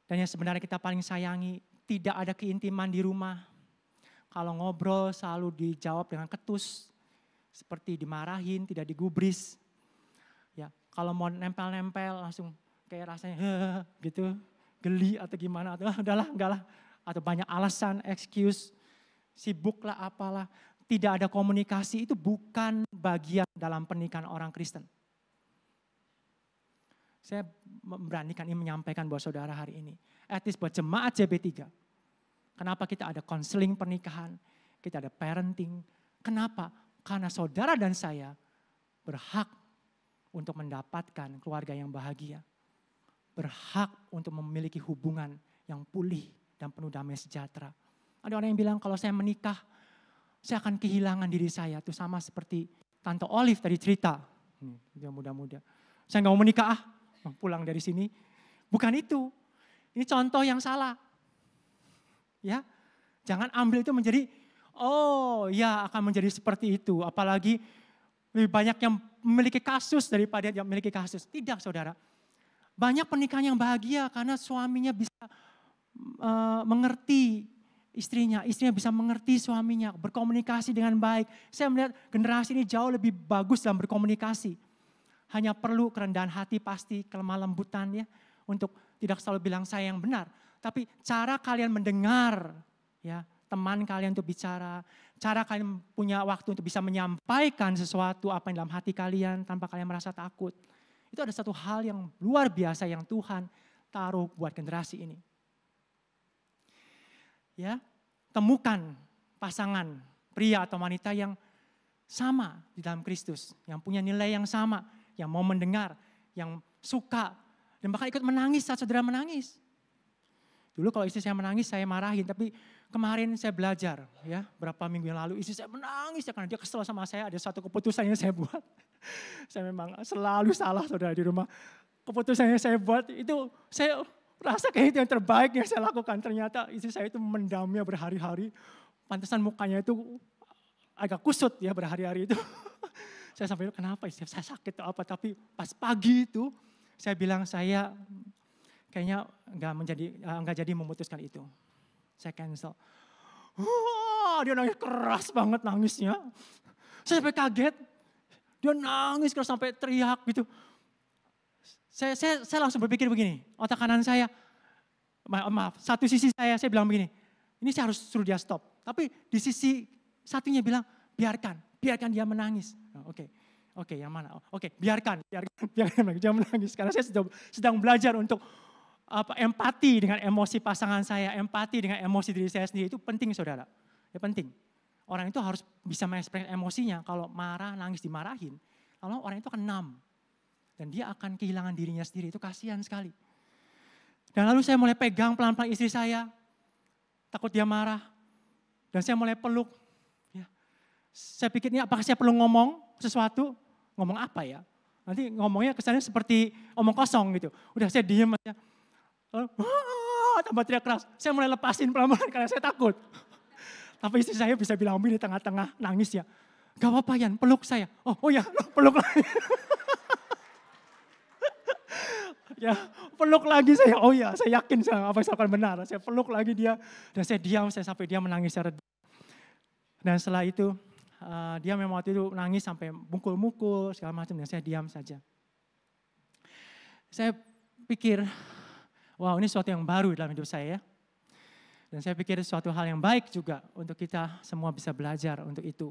Speaker 1: dan yang sebenarnya kita paling sayangi, tidak ada keintiman di rumah. Kalau ngobrol selalu dijawab dengan ketus, seperti dimarahin, tidak digubris. Ya, kalau mau nempel-nempel langsung kayak rasanya gitu, geli atau gimana, atau udahlah enggak lah, atau banyak alasan, excuse, sibuk lah apalah. Tidak ada komunikasi, itu bukan bagian dalam pernikahan orang Kristen. Saya memberanikan ini menyampaikan buat saudara hari ini. At least buat jemaat JB3. Kenapa kita ada konseling pernikahan, kita ada parenting. Kenapa? Karena saudara dan saya berhak untuk mendapatkan keluarga yang bahagia. Berhak untuk memiliki hubungan yang pulih dan penuh damai sejahtera. Ada orang yang bilang kalau saya menikah, saya akan kehilangan diri saya. Itu sama seperti Tante Olive tadi cerita. Dia muda-muda. Saya nggak mau menikah, pulang dari sini. Bukan itu. Ini contoh yang salah. Ya, jangan ambil itu menjadi, oh ya akan menjadi seperti itu. Apalagi lebih banyak yang memiliki kasus daripada yang memiliki kasus. Tidak saudara. Banyak pernikahan yang bahagia karena suaminya bisa mengerti istrinya bisa mengerti suaminya, berkomunikasi dengan baik. Saya melihat generasi ini jauh lebih bagus dalam berkomunikasi. Hanya perlu kerendahan hati pasti, kelemah lembutan ya, untuk tidak selalu bilang saya yang benar. Tapi cara kalian mendengar, ya teman kalian untuk bicara, cara kalian punya waktu untuk bisa menyampaikan sesuatu apa yang dalam hati kalian tanpa kalian merasa takut. Itu ada satu hal yang luar biasa yang Tuhan taruh buat generasi ini. Ya, temukan pasangan pria atau wanita yang sama di dalam Kristus, yang punya nilai yang sama, yang mau mendengar, yang suka, dan bahkan ikut menangis saat saudara menangis. Dulu kalau istri saya menangis saya marahin, tapi kemarin saya belajar ya, berapa minggu yang lalu istri saya menangis ya karena dia kesel sama saya, ada satu keputusan yang saya buat. Saya memang selalu salah saudara di rumah. Keputusan yang saya buat itu saya rasa kayak itu yang terbaik yang saya lakukan. Ternyata istri saya itu mendamnya berhari-hari. Pantesan mukanya itu agak kusut ya berhari-hari itu. Saya sampai kenapa istri saya sakit atau apa. Tapi pas pagi itu saya bilang saya kayaknya enggak jadi memutuskan itu. Saya cancel. Dia nangis keras banget nangisnya. Saya sampai kaget. Dia nangis keras sampai teriak gitu. Saya langsung berpikir begini, otak kanan saya, maaf, satu sisi saya bilang begini, ini saya harus suruh dia stop. Tapi di sisi satunya bilang, biarkan dia menangis. Oke, yang mana? Oke, biarkan dia menangis. Karena saya sedang belajar untuk empati dengan emosi pasangan saya, empati dengan emosi diri saya sendiri, itu penting saudara. Ya penting. Orang itu harus bisa mengekspresikan emosinya, kalau marah, nangis, dimarahin. Kalau orang itu akan numb. Dan dia akan kehilangan dirinya sendiri, itu kasihan sekali. Dan lalu saya mulai pegang pelan-pelan istri saya, takut dia marah. Dan saya mulai peluk. Ya. Saya pikir ini apakah saya perlu ngomong sesuatu? Ngomong apa ya? Nanti ngomongnya kesannya seperti omong kosong gitu. Udah saya diem aja. Tambah teriak keras. Saya mulai lepasin pelan-pelan karena saya takut. Tapi istri saya bisa bilang di tengah-tengah nangis ya. Gak apa-apa Yan, peluk saya. Oh ya, peluk lagi. Ya, peluk lagi saya. Oh ya, saya yakin apa yang saya lakukan benar. Saya peluk lagi dia. Dan saya diam, sampai dia menangis secara. Dan setelah itu, dia memang waktu itu nangis sampai mukul-mukul segala macam. Dan saya diam saja. Saya pikir, wow ini sesuatu yang baru dalam hidup saya ya. Dan saya pikir suatu hal yang baik juga untuk kita semua bisa belajar untuk itu.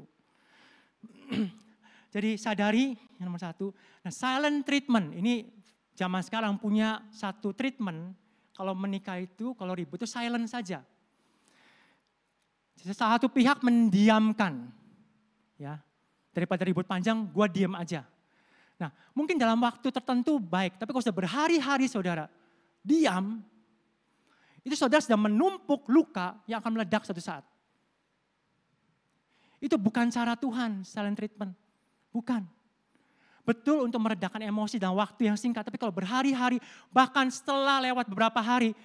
Speaker 1: Jadi sadari yang nomor satu. Nah silent treatment ini zaman sekarang punya satu treatment. Kalau menikah itu, kalau ribut itu silent saja. Jadi salah satu pihak mendiamkan. Ya, daripada ribut panjang, gue diam aja. Nah mungkin dalam waktu tertentu baik. Tapi kalau sudah berhari-hari saudara diam. Itu saudara sedang menumpuk luka yang akan meledak suatu saat. Itu bukan cara Tuhan, silent treatment. Bukan. Betul untuk meredakan emosi dalam waktu yang singkat. Tapi kalau berhari-hari, bahkan setelah lewat beberapa hari,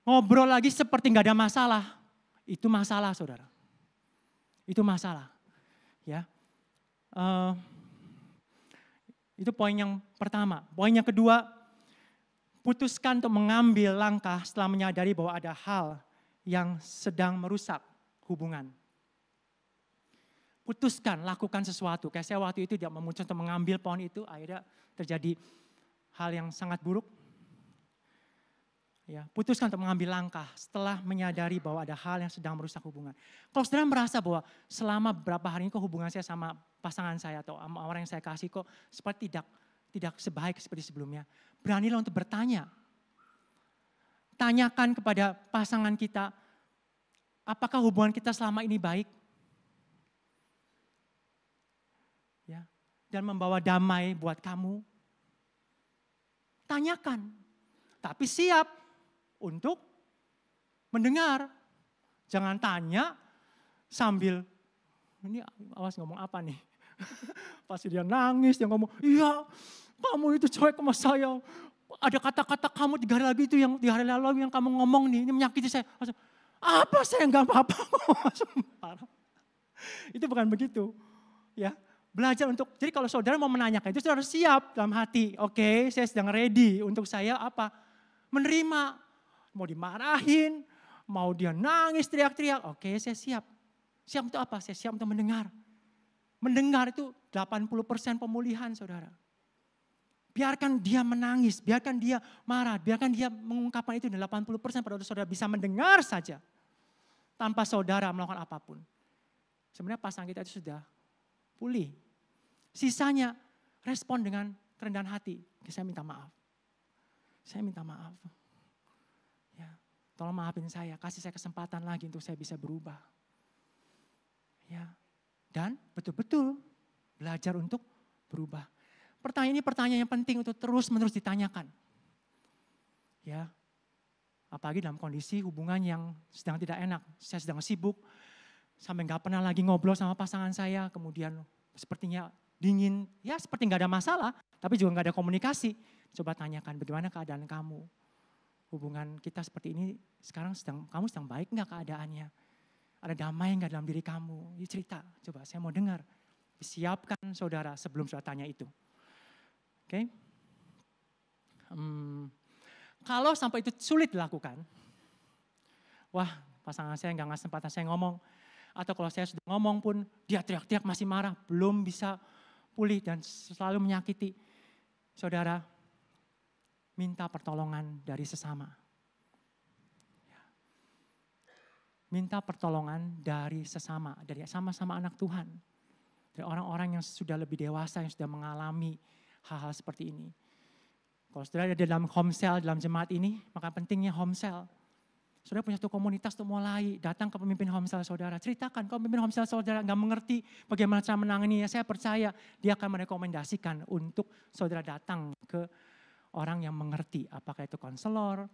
Speaker 1: ngobrol lagi seperti nggak ada masalah. Itu masalah saudara. Itu masalah. Ya. Itu poin yang pertama. Poin yang kedua, putuskan untuk mengambil langkah setelah menyadari bahwa ada hal yang sedang merusak hubungan. Putuskan, lakukan sesuatu. Kayak saya waktu itu tidak memutuskan untuk mengambil pohon itu, akhirnya terjadi hal yang sangat buruk. Ya, putuskan untuk mengambil langkah setelah menyadari bahwa ada hal yang sedang merusak hubungan. Kalau saudara merasa bahwa selama beberapa hari ini kok hubungan saya sama pasangan saya atau orang yang saya kasih kok seperti tidak sebaik seperti sebelumnya. Beranilah untuk bertanya. Tanyakan kepada pasangan kita, apakah hubungan kita selama ini baik? Ya, dan membawa damai buat kamu. Tanyakan, tapi siap untuk mendengar. Jangan tanya sambil, ini awas ngomong apa nih? Pasti dia nangis, dia ngomong, iya kamu itu cuek sama saya. Ada kata-kata kamu 3 hari lagi itu yang 3 hari lalu yang kamu ngomong nih, ini menyakiti saya. Apa saya enggak apa-apa. Itu bukan begitu. Ya, belajar untuk, jadi kalau saudara mau menanyakan itu saudara harus siap dalam hati. Oke, saya sedang ready untuk saya apa? Menerima. Mau dimarahin, mau dia nangis teriak-teriak. Oke, saya siap. Siap untuk apa? Saya siap untuk mendengar. Mendengar itu 80% pemulihan saudara. Biarkan dia menangis, biarkan dia marah, biarkan dia mengungkapkan itu 80% pada saudara bisa mendengar saja. Tanpa saudara melakukan apapun. Sebenarnya pasangan kita itu sudah pulih. Sisanya respon dengan kerendahan hati. Saya minta maaf. Saya minta maaf. Ya, tolong maafin saya, kasih saya kesempatan lagi untuk saya bisa berubah. Ya. Dan betul-betul belajar untuk berubah. Pertanyaan ini pertanyaan yang penting untuk terus-menerus ditanyakan. Ya, apalagi dalam kondisi hubungan yang sedang tidak enak. Saya sedang sibuk, sampai gak pernah lagi ngobrol sama pasangan saya. Kemudian sepertinya dingin, ya seperti gak ada masalah. Tapi juga gak ada komunikasi. Coba tanyakan bagaimana keadaan kamu. Hubungan kita seperti ini sekarang kamu sedang baik gak keadaannya? Ada damai enggak dalam diri kamu? Ya cerita, coba saya mau dengar. Siapkan saudara sebelum saudara tanya itu. Oke? Kalau sampai itu sulit dilakukan, wah pasangan saya enggak ngasih kesempatan saya ngomong. Atau kalau saya sudah ngomong pun dia teriak-teriak masih marah, belum bisa pulih dan selalu menyakiti. Saudara, minta pertolongan dari sesama. Minta pertolongan dari sesama, dari sama-sama anak Tuhan. Dari orang-orang yang sudah lebih dewasa, yang sudah mengalami hal-hal seperti ini. Kalau saudara ada dalam home cell, dalam jemaat ini, maka pentingnya home cell. Saudara punya satu komunitas untuk mulai, datang ke pemimpin home cell saudara. Ceritakan, kalau pemimpin home cell saudara nggak mengerti bagaimana cara menanganinya, saya percaya dia akan merekomendasikan untuk saudara datang ke orang yang mengerti. Apakah itu konselor,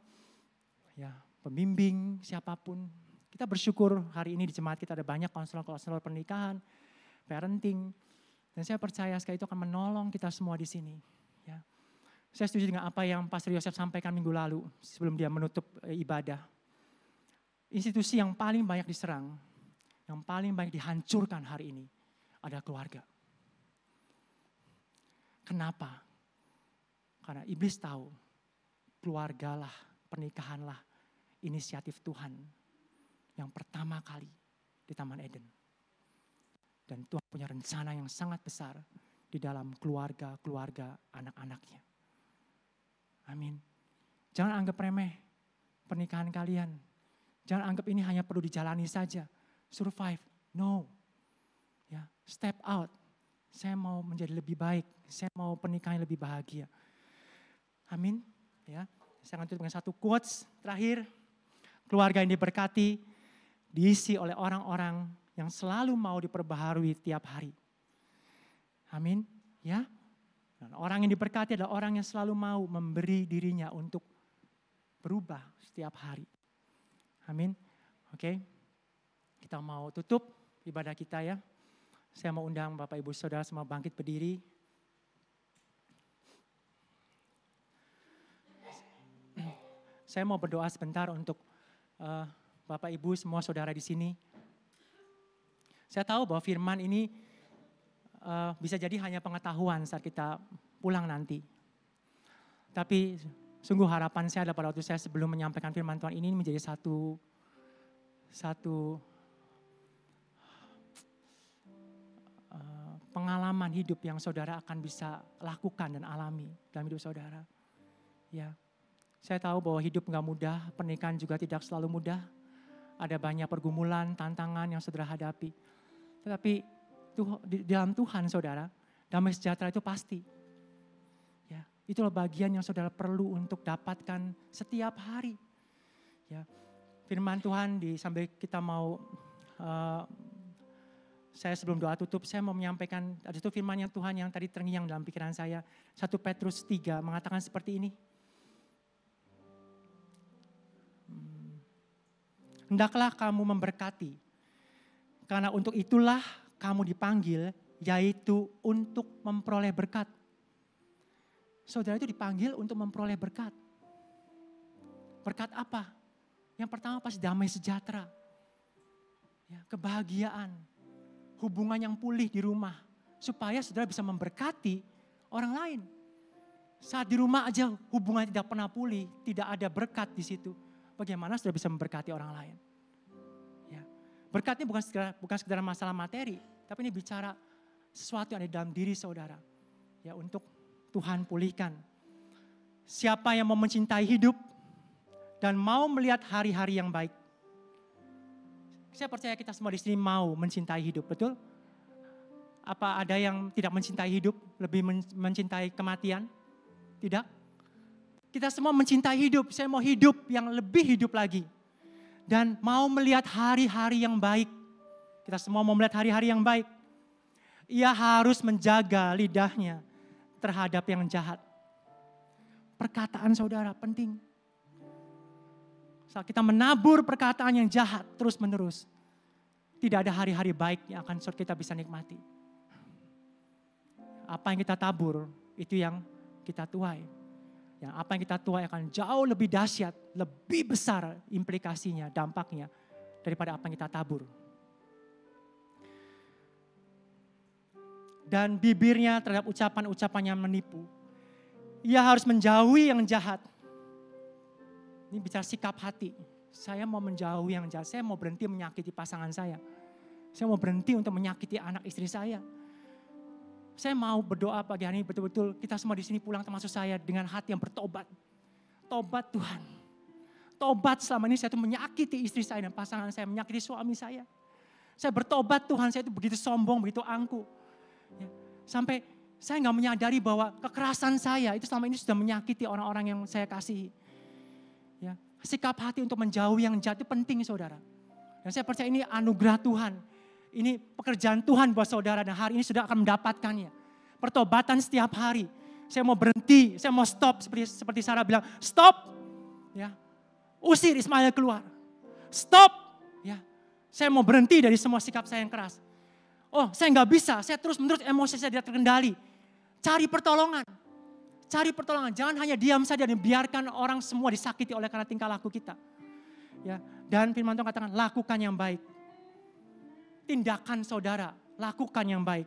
Speaker 1: ya, pembimbing, siapapun. Kita bersyukur hari ini di jemaat kita ada banyak konselor-konselor pernikahan. parenting. Dan saya percaya sekali itu akan menolong kita semua di sini. Ya. Saya setuju dengan apa yang Pastor Yosef sampaikan minggu lalu sebelum dia menutup ibadah. Institusi yang paling banyak diserang, yang paling banyak dihancurkan hari ini adalah keluarga. Kenapa? Karena iblis tahu keluargalah, pernikahanlah inisiatif Tuhan yang pertama kali di Taman Eden. Dan Tuhan punya rencana yang sangat besar di dalam keluarga anak-anaknya. Amin. Jangan anggap remeh pernikahan kalian. Jangan anggap ini hanya perlu dijalani saja. Survive. No. Ya, step out. Saya mau menjadi lebih baik. Saya mau pernikahan lebih bahagia. Amin. Ya, saya akan tutup dengan satu quotes terakhir. Keluarga yang diberkati diisi oleh orang-orang yang selalu mau diperbaharui tiap hari. Amin. Ya. Dan orang yang diberkati adalah orang yang selalu mau memberi dirinya untuk berubah setiap hari. Amin. Oke. Kita mau tutup ibadah kita ya. Saya mau undang Bapak Ibu Saudara semua bangkit berdiri. Saya mau berdoa sebentar untuk Bapak Ibu semua saudara di sini. Saya tahu bahwa firman ini bisa jadi hanya pengetahuan saat kita pulang nanti. Tapi sungguh harapan saya adalah pada waktu saya sebelum menyampaikan firman Tuhan ini menjadi satu pengalaman hidup yang saudara akan bisa lakukan dan alami dalam hidup saudara. Ya, saya tahu bahwa hidup nggak mudah, pernikahan juga tidak selalu mudah. Ada banyak pergumulan, tantangan yang saudara hadapi. Tetapi di dalam Tuhan saudara, damai sejahtera itu pasti. Ya, itulah bagian yang saudara perlu untuk dapatkan setiap hari. Ya, firman Tuhan sambil kita mau saya sebelum doa tutup, saya mau menyampaikan ada satu firman yang Tuhan yang tadi terngiang dalam pikiran saya. 1 Petrus 3 mengatakan seperti ini. Hendaklah kamu memberkati, karena untuk itulah kamu dipanggil, yaitu untuk memperoleh berkat. Saudara itu dipanggil untuk memperoleh berkat. Berkat apa? Yang pertama pasti damai sejahtera. Ya, kebahagiaan, hubungan yang pulih di rumah. Supaya saudara bisa memberkati orang lain. Saat di rumah aja hubungan tidak pernah pulih, tidak ada berkat di situ. Bagaimana saudara bisa memberkati orang lain? Ya. Berkat ini bukan sekedar masalah materi, tapi ini bicara sesuatu yang ada dalam diri saudara. Ya, untuk Tuhan pulihkan. Siapa yang mau mencintai hidup dan mau melihat hari-hari yang baik. Saya percaya kita semua di sini mau mencintai hidup, betul? Apa ada yang tidak mencintai hidup, lebih mencintai kematian? Tidak. Kita semua mencintai hidup, saya mau hidup yang lebih hidup lagi. Dan mau melihat hari-hari yang baik. Kita semua mau melihat hari-hari yang baik. Ia harus menjaga lidahnya terhadap yang jahat. Perkataan saudara penting. Saat kita menabur perkataan yang jahat terus menerus. Tidak ada hari-hari baik yang akan kita bisa nikmati. Apa yang kita tabur itu yang kita tuai. Yang apa yang kita tuai akan jauh lebih dahsyat, lebih besar implikasinya, dampaknya daripada apa yang kita tabur. Dan bibirnya terhadap ucapan-ucapan yang menipu. Ia harus menjauhi yang jahat. Ini bicara sikap hati. Saya mau menjauhi yang jahat, saya mau berhenti menyakiti pasangan saya. Saya mau berhenti untuk menyakiti anak istri saya. Saya mau berdoa pagi hari ini betul-betul kita semua di sini pulang termasuk saya dengan hati yang bertobat. Tobat Tuhan. Tobat selama ini saya itu menyakiti istri saya dan pasangan saya, menyakiti suami saya. Saya bertobat Tuhan, saya itu begitu sombong, begitu angkuh. Ya, sampai saya nggak menyadari bahwa kekerasan saya itu selama ini sudah menyakiti orang-orang yang saya kasihi. Ya, sikap hati untuk menjauhi yang jahat itu penting saudara. Dan saya percaya ini anugerah Tuhan. Ini pekerjaan Tuhan buat saudara dan hari ini sudah akan mendapatkannya. Pertobatan setiap hari. Saya mau berhenti, saya mau stop seperti Sarah bilang, stop. Ya. Usir Ismail keluar. Stop. Ya. Saya mau berhenti dari semua sikap saya yang keras. Oh saya nggak bisa, saya terus-menerus emosi saya tidak terkendali. Cari pertolongan. Cari pertolongan, jangan hanya diam saja dan biarkan orang semua disakiti oleh karena tingkah laku kita. Ya, dan firman Tuhan katakan lakukan yang baik. Tindakan saudara, lakukan yang baik.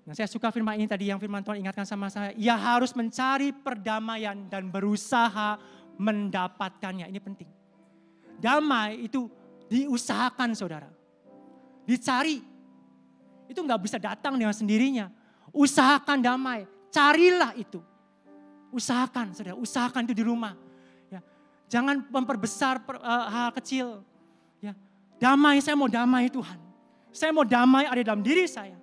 Speaker 1: Nah, saya suka firman ini tadi yang firman Tuhan ingatkan sama saya. Ia harus mencari perdamaian dan berusaha mendapatkannya. Ini penting. Damai itu diusahakan saudara. Dicari. Itu nggak bisa datang dengan sendirinya. Usahakan damai. Carilah itu. Usahakan saudara, usahakan itu di rumah. Ya. Jangan memperbesar hal kecil. Ya. Damai, saya mau damai Tuhan. Saya mau damai ada dalam diri saya.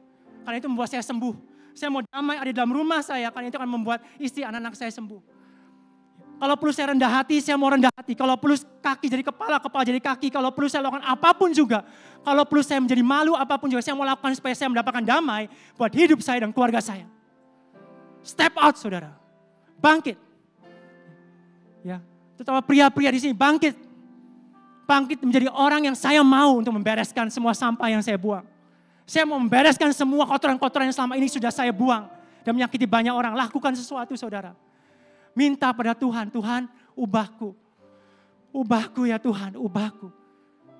Speaker 1: Karena itu membuat saya sembuh. Saya mau damai ada dalam rumah saya. Karena itu akan membuat istri anak-anak saya sembuh. Kalau perlu saya rendah hati, saya mau rendah hati. Kalau perlu kaki jadi kepala, kepala jadi kaki. Kalau perlu saya lakukan apapun juga. Kalau perlu saya menjadi malu, apapun juga saya mau lakukan supaya saya mendapatkan damai buat hidup saya dan keluarga saya. Step out saudara. Bangkit. Ya, terutama pria-pria di sini bangkit. Bangkit menjadi orang yang saya mau untuk membereskan semua sampah yang saya buang. Saya mau membereskan semua kotoran-kotoran yang selama ini sudah saya buang. Dan menyakiti banyak orang. Lakukan sesuatu saudara. Minta pada Tuhan, Tuhan ubahku. Ubahku ya Tuhan, ubahku.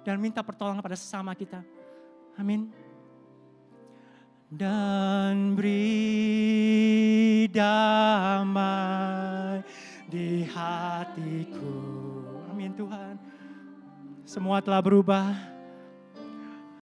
Speaker 1: Dan minta pertolongan pada sesama kita. Amin. Dan beri damai di hatiku. Amin Tuhan. Semua telah berubah.